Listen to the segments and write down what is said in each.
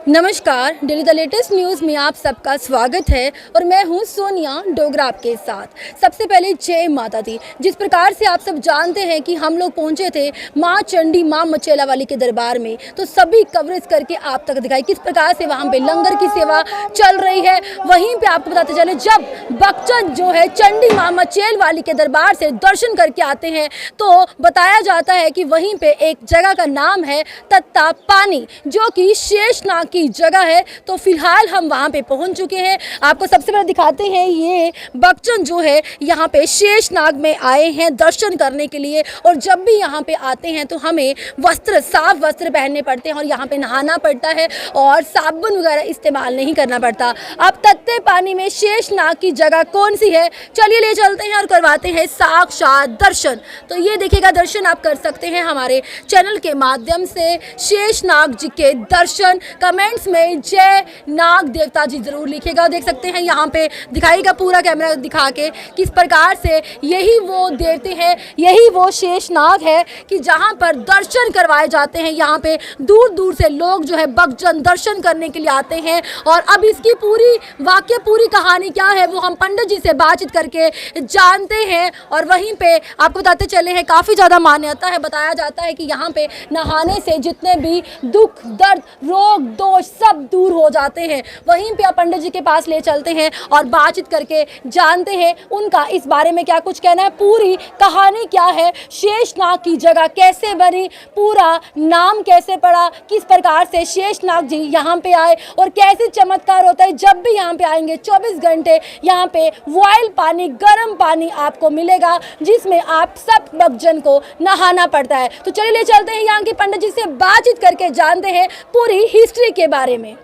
नमस्कार, daily the latest news में आप सबका स्वागत है और मैं हूं सोनिया डोगरा आपके साथ। सबसे पहले जय माता दी। जिस प्रकार से आप सब जानते हैं कि हम लोग पहुंचे थे मां चंडी मां मचेला वाली के दरबार में, तो सभी कवरेज करके आप तक दिखाई किस प्रकार से वहां पे लंगर की सेवा चल रही है। वहीं पे आपको बताते चले, जब भक्तजन जो है चंडी मां मचेल वाली के दरबार से दर्शन करके आते हैं तो बताया जाता है कि वहीं पे एक जगह का नाम है तत्ता पानी, जो कि शेषनाग की जगह है। तो फिलहाल हम वहां पे पहुंच चुके हैं। आपको सबसे पहले दिखाते हैं, ये भक्तजन जो है यहाँ पे शेषनाग में आए हैं दर्शन करने के लिए। और जब भी यहाँ पे आते हैं तो हमें साफ वस्त्र पहनने पड़ते हैं और यहाँ पे नहाना पड़ता है और साबुन वगैरह इस्तेमाल नहीं करना पड़ता। अब तत्ते पानी में शेषनाग की जगह कौन सी है, चलिए ले चलते हैं और करवाते हैं साक्षात दर्शन। तो ये देखिएगा, दर्शन आप कर सकते हैं हमारे चैनल के माध्यम से। शेषनाग जी के दर्शन, कमेंट्स में जय नाग देवता जी जरूर लिखिएगा। देख सकते हैं यहाँ पे दिखाएगा पूरा कैमरा दिखा के किस प्रकार से यही वो देवते हैं, यही वो शेषनाग है कि जहाँ पर दर्शन करवाए जाते हैं। यहाँ पे दूर दूर से लोग जो है भक्तजन दर्शन करने के लिए आते हैं। और अब इसकी पूरी कहानी क्या है वो हम पंडित जी से बातचीत करके जानते हैं। और वहीं पे आपको बताते चले हैं, काफ़ी ज़्यादा मान्यता है। बताया जाता है कि यहाँ पे नहाने से जितने भी दुख दर्द रोग दोष सब दूर हो जाते हैं। वहीं पे आप पंडित जी के पास ले चलते हैं और बातचीत करके जानते हैं उनका इस बारे में क्या कुछ कहना है, पूरी कहानी क्या है, शेषनाग की जगह कैसे बनी, पूरा नाम कैसे पड़ा, किस प्रकार से शेषनाग जी यहाँ पे आए और कैसे चमत्कार होता है। जब भी यहाँ पे आएंगे 24 घंटे यहाँ पे बॉयल पानी, गर्म पानी आपको मिलेगा, जिसमें आप सब भक्तजन को नहाना पड़ता है। तो चलिए ले चलते हैं यहाँ के पंडित जी से बातचीत करके जानते हैं पूरी हिस्ट्री के बारे में।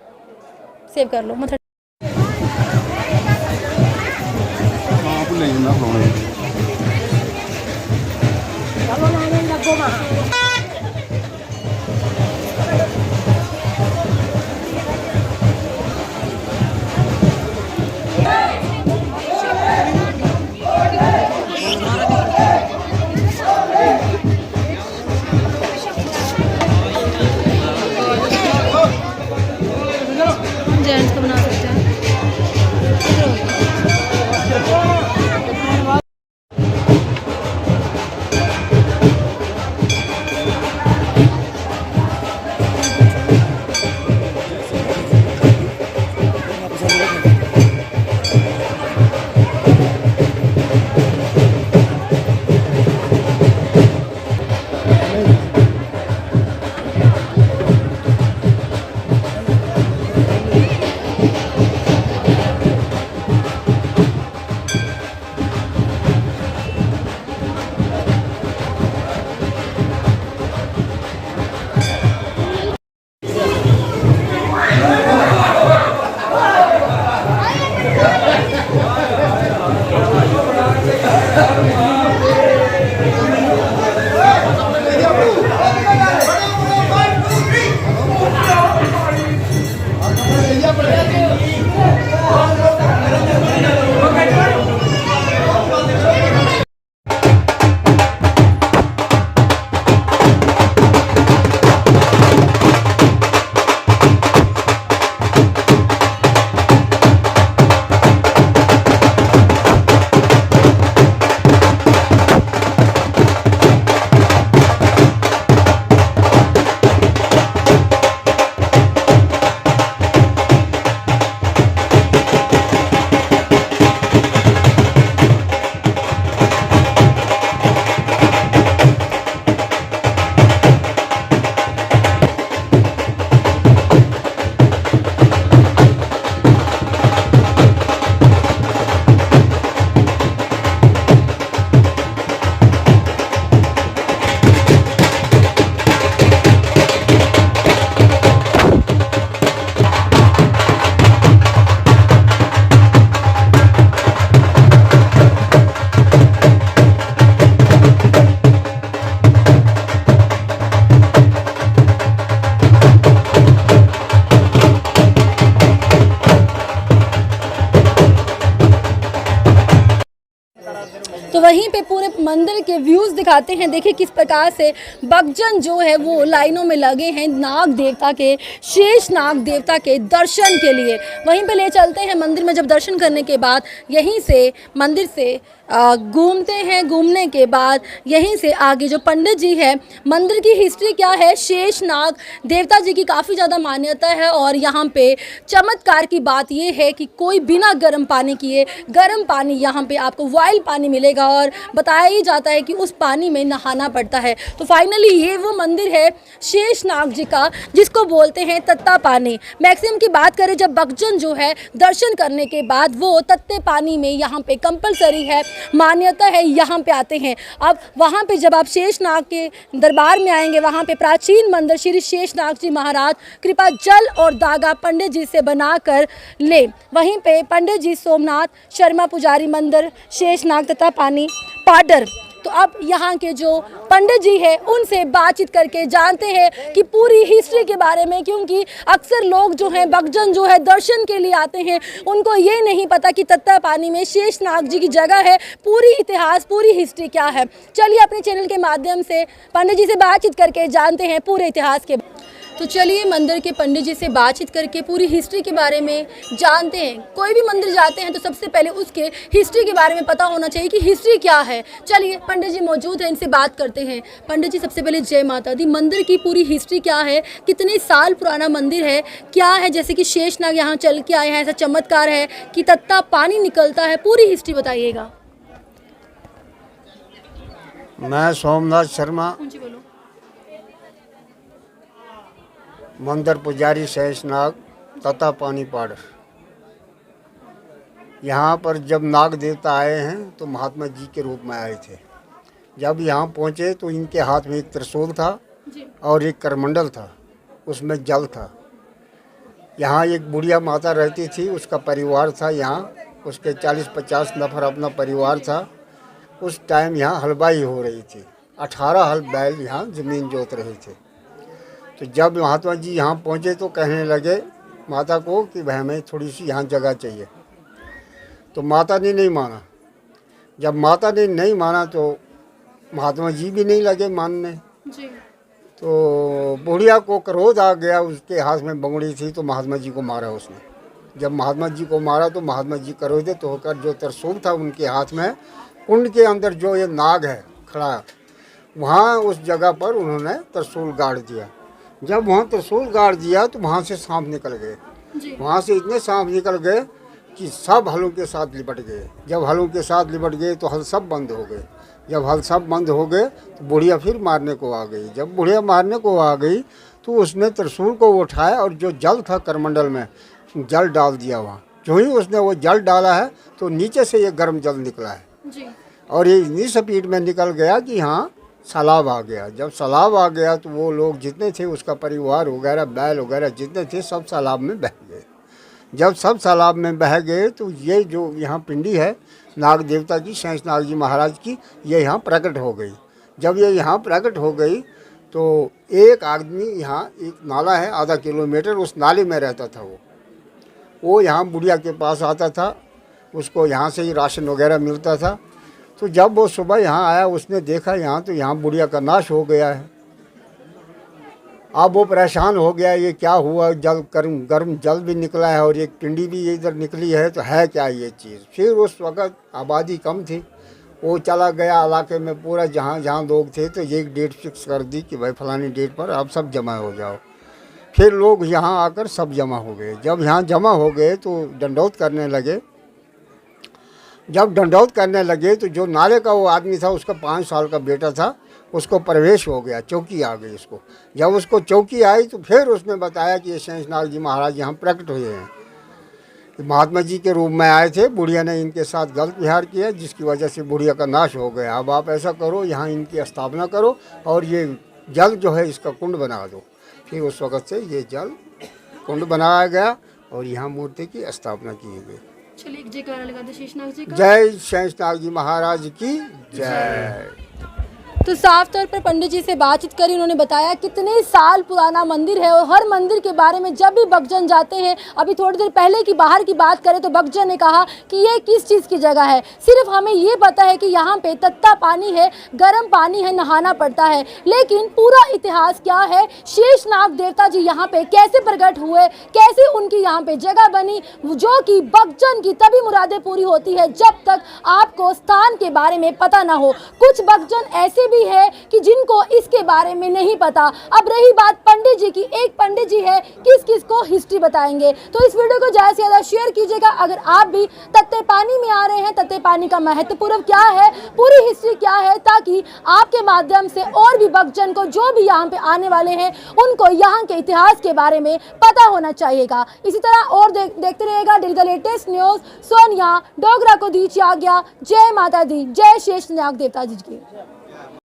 सेव कर लो मतलब जेंट्स को बना सकते हैं। मंदिर के व्यूज़ दिखाते हैं। देखिए किस प्रकार से भक्तजन जो है वो लाइनों में लगे हैं नाग देवता के, शेष नाग देवता के दर्शन के लिए। वहीं पे ले चलते हैं मंदिर में। जब दर्शन करने के बाद यहीं से मंदिर से घूमते हैं, घूमने के बाद यहीं से आगे जो पंडित जी है, मंदिर की हिस्ट्री क्या है, शेष नाग देवता जी की काफ़ी ज़्यादा मान्यता है। और यहाँ पे चमत्कार की बात ये है कि कोई बिना गर्म पानी किए, गर्म पानी यहाँ पे आपको बॉयल पानी मिलेगा और बताया ही जाता है कि उस पानी में नहाना पड़ता है। तो फाइनली ये वो मंदिर है शेष नाग जी का, जिसको बोलते हैं तत्ता पानी। मैक्सिमम की बात करें, जब भक्तजन जो है दर्शन करने के बाद वो तत्ते पानी में यहाँ पे कंपलसरी है, मान्यता है, यहाँ पे आते हैं। अब वहाँ पे जब आप शेषनाग के दरबार में आएंगे, वहाँ पे प्राचीन मंदिर श्री शेषनाग जी महाराज कृपा जल और धागा पंडित जी से बनाकर ले। वहीं पे पंडित जी सोमनाथ शर्मा पुजारी मंदिर शेषनाग तथा पानी पाडर। तो अब यहाँ के जो पंडित जी हैं उनसे बातचीत करके जानते हैं कि पूरी हिस्ट्री के बारे में, क्योंकि अक्सर लोग जो हैं भक्तजन जो है दर्शन के लिए आते हैं, उनको ये नहीं पता कि तत्ता पानी में शेषनाग जी की जगह है। पूरी इतिहास, पूरी हिस्ट्री क्या है, चलिए अपने चैनल के माध्यम से पंडित जी से बातचीत करके जानते हैं पूरे इतिहास के। तो चलिए मंदिर के पंडित जी से बातचीत करके पूरी हिस्ट्री के बारे में जानते हैं। कोई भी मंदिर जाते हैं तो सबसे पहले उसके हिस्ट्री के बारे में पता होना चाहिए कि हिस्ट्री क्या है। चलिए पंडित जी मौजूद हैं, इनसे बात करते हैं। पंडित जी सबसे पहले जय माता दी, मंदिर की पूरी हिस्ट्री क्या है, कितने साल पुराना मंदिर है, क्या है, जैसे कि शेषनाग यहाँ चल के आए हैं, ऐसा चमत्कार है कि तत्ता पानी निकलता है, पूरी हिस्ट्री बताइएगा। मैं सोमनाथ शर्मा, मंदिर पुजारी शेषनाग तथा पानी पाड़। यहाँ पर जब नाग देवता आए हैं तो महात्मा जी के रूप में आए थे। जब यहाँ पहुँचे तो इनके हाथ में एक त्रिशूल था और एक करमंडल था, उसमें जल था। यहाँ एक बुढ़िया माता रहती थी, उसका परिवार था यहाँ, उसके 40-50 नफर अपना परिवार था। उस टाइम यहाँ हलवाई हो रही थी, 18 हल बैल यहाँ ज़मीन जोत रहे थे। तो जब महात्मा जी यहाँ पहुँचे तो कहने लगे माता को कि भाई हमें थोड़ी सी यहाँ जगह चाहिए। तो माता ने नहीं माना। जब माता ने नहीं माना तो महात्मा जी भी नहीं लगे मानने जी। तो बुढ़िया को क्रोध आ गया, उसके हाथ में बंगड़ी थी तो महात्मा जी को मारा उसने। जब महात्मा जी को मारा तो महात्मा जी क्रोधित होकर जो त्रिशूल था उनके हाथ में, कुंड के अंदर जो ये नाग है खड़ा, वहाँ उस जगह पर उन्होंने त्रिशूल गाड़ दिया। जब वहाँ त्रिशूल गाड़ दिया तो वहाँ से सांप निकल गए। वहाँ से इतने सांप निकल गए कि सब हलों के साथ लिपट गए। जब हलों के साथ लिपट गए तो हल सब बंद हो गए। जब हल सब बंद हो गए तो बुढ़िया फिर मारने को आ गई। जब बुढ़िया मारने को आ गई तो उसने त्रिशूल को उठाया और जो जल था करमंडल में जल डाल दिया वहाँ। जो ही उसने वो जल डाला है तो नीचे से ये गर्म जल निकला है जी। और ये इतनी स्पीड में निकल गया कि यहाँ सैलाब आ गया। जब सैलाब आ गया तो वो लोग जितने थे, उसका परिवार वगैरह बैल वगैरह जितने थे, सब सैलाब में बह गए। जब सब सैलाब में बह गए तो ये जो यहाँ पिंडी है नाग देवता की, शेषनाग जी महाराज की, ये यहाँ प्रकट हो गई। जब ये यहाँ प्रकट हो गई तो एक आदमी, यहाँ एक नाला है आधा किलोमीटर, उस नाले में रहता था। वो यहाँ बुढ़िया के पास आता था, उसको यहाँ से ही राशन वगैरह मिलता था। तो जब वो सुबह यहाँ आया, उसने देखा यहाँ तो यहाँ बुढ़िया का नाश हो गया है। अब वो परेशान हो गया, ये क्या हुआ, जल गर्म जल भी निकला है और एक पिंडी भी इधर निकली है, तो है क्या ये चीज़। फिर उस वक़्त आबादी कम थी, वो चला गया इलाके में पूरा, जहाँ जहाँ लोग थे, तो एक डेट फिक्स कर दी कि भाई फलानी डेट पर आप सब जमा हो जाओ। फिर लोग यहाँ आकर सब जमा हो गए। जब यहाँ जमा हो गए तो दंडौत करने लगे। जब दंडौत करने लगे तो जो नाले का वो आदमी था, उसका 5 साल का बेटा था, उसको प्रवेश हो गया, चौकी आ गई उसको। जब उसको चौकी आई तो फिर उसने बताया कि ये शेषनाग जी महाराज यहाँ प्रकट हुए हैं, महात्मा जी के रूप में आए थे। बुढ़िया ने इनके साथ गलत व्यवहार किया, जिसकी वजह से बुढ़िया का नाश हो गया। अब आप ऐसा करो, यहाँ इनकी स्थापना करो और ये जल जो है इसका कुंड बना दो। फिर उस वक़्त से ये जल कुंड बनाया गया और यहाँ मूर्ति की स्थापना की गई। चलिए एक जयकारा लगा दे शेषनाग जी का। जय शेषनाग जी महाराज की जय। तो साफ तौर पर पंडित जी से बातचीत करी, उन्होंने बताया कितने साल पुराना मंदिर है और हर मंदिर के बारे में जब भी भक्तजन जाते हैं, अभी थोड़ी देर पहले की बाहर की बात करें तो भक्तजन ने कहा कि ये किस चीज़ की जगह है। सिर्फ हमें ये पता है कि यहाँ पे तत्ता पानी है, गर्म पानी है, नहाना पड़ता है, लेकिन पूरा इतिहास क्या है, शेषनाग देवता जी यहाँ पे कैसे प्रकट हुए, कैसे उनकी यहाँ पे जगह बनी, जो कि भक्तजन की तभी मुरादें पूरी होती है जब तक आपको स्थान के बारे में पता ना हो। कुछ भक्तजन ऐसे भी है कि जिनको इसके बारे में नहीं पता। अब रही बात पंडित जी की, एक पंडित जी है, किस किस को हिस्ट्री बताएंगे। तो इस वीडियो को ज़्यादा से ज़्यादा शेयर कीजिएगा। अगर आप भी तत्ते पानी में आ रहे हैं, तत्ते पानी का महत्वपूर्ण क्या है, पूरी हिस्ट्री क्या है, ताकि आपके माध्यम से और भी भक्तजन को जो भी यहाँ पे आने वाले हैं उनको यहाँ के इतिहास के बारे में पता होना चाहिएगा। इसी तरह और देखते रहिएगा daily the latest news. Sonia Dogra को दीजिए आज्ञा। जय माता दी, जय शेषनाग देवता जी की।